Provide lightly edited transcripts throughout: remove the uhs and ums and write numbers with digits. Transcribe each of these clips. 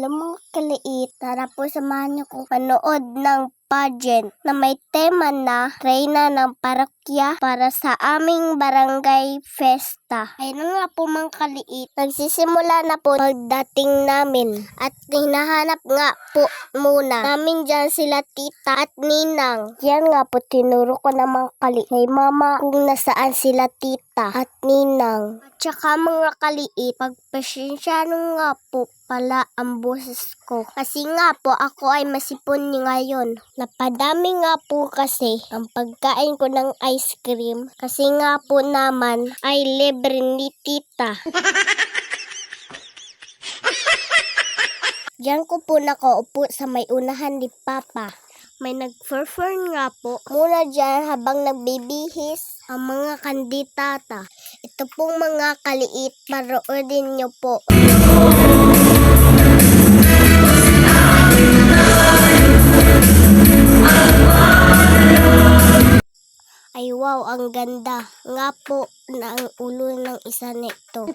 Hello mga kaliit, tara po samahan niyo kong panood ng pageant na may tema na Reyna ng Parokya para sa aming barangay festa. Ayun nga po mga kaliit, nagsisimula na po pagdating namin at hinahanap nga po muna namin dyan sila tita at ninang. Yan nga po tinuro ko na mga kaliit kay mama kung nasaan sila tita at ninang. At saka mga kaliit, pagpasensyahan nga po pala ang boses ko. Kasi nga po ako ay masipon ngayon. Napadami nga po kasi ang pagkain ko ng ice cream. Kasi nga po naman ay libre ni tita. Diyan ko po nakaupo sa may unahan ni Papa. May nag-perform nga po muna dyan habang nagbibihis ang mga kandidata. Ito pong mga kaliit, paroodin nyo po. Ay wow, ang ganda nga po na ang ulo ng isa nito.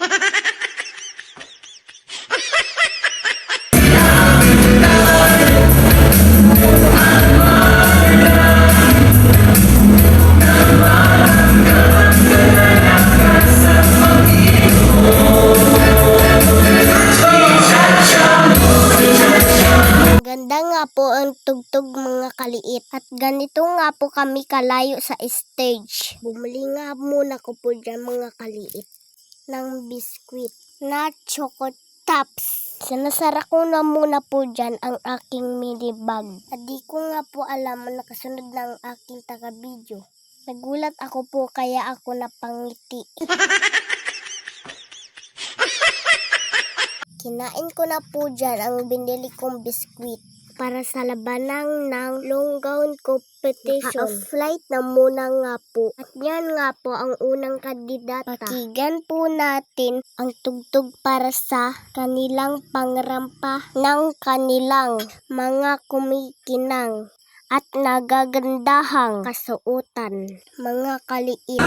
Ganda nga po ang tugtog mga kaliit at ganito nga po kami kalayo sa stage. Bumili nga muna ko po dyan mga kaliit ng biskwit na choco tops. Sinasara ko na muna po dyan ang aking mini bag. At di ko nga po alam na nakasunod ng aking taga-video. Nagulat ako po kaya ako napangiti. Kinain ko na po dyan ang binili kong biskwit para sa labanang ng long gown competition. Naka-flight na muna nga po. At yan nga po ang unang kandidata. Pakinggan po natin ang tugtog para sa kanilang pangrampa ng kanilang mga kumikinang at nagagandahang kasuotan. Mga kaliit.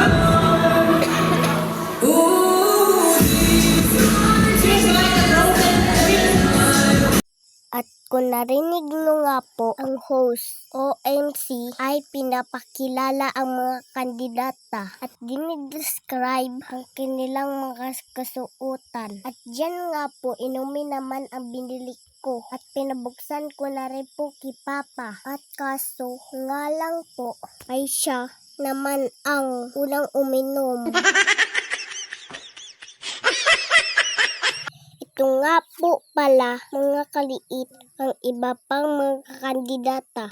At kung narinig nyo nga po, ang host o MC ay pinapakilala ang mga kandidata at dinidescribe ang kanilang mga kasuotan. At dyan nga po, inumin naman ang binili ko at pinabuksan ko na rin po kay Papa. At kaso nga lang po ay siya naman ang unang uminom. Ito nga po pala mga kaliit ang iba pang mga kandidata.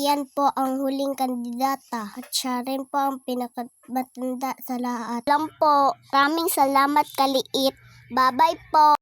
Yan po ang huling kandidata at siya rin po ang pinakamatanda sa lahat. Alam po, maraming salamat kaliit. Bye-bye po.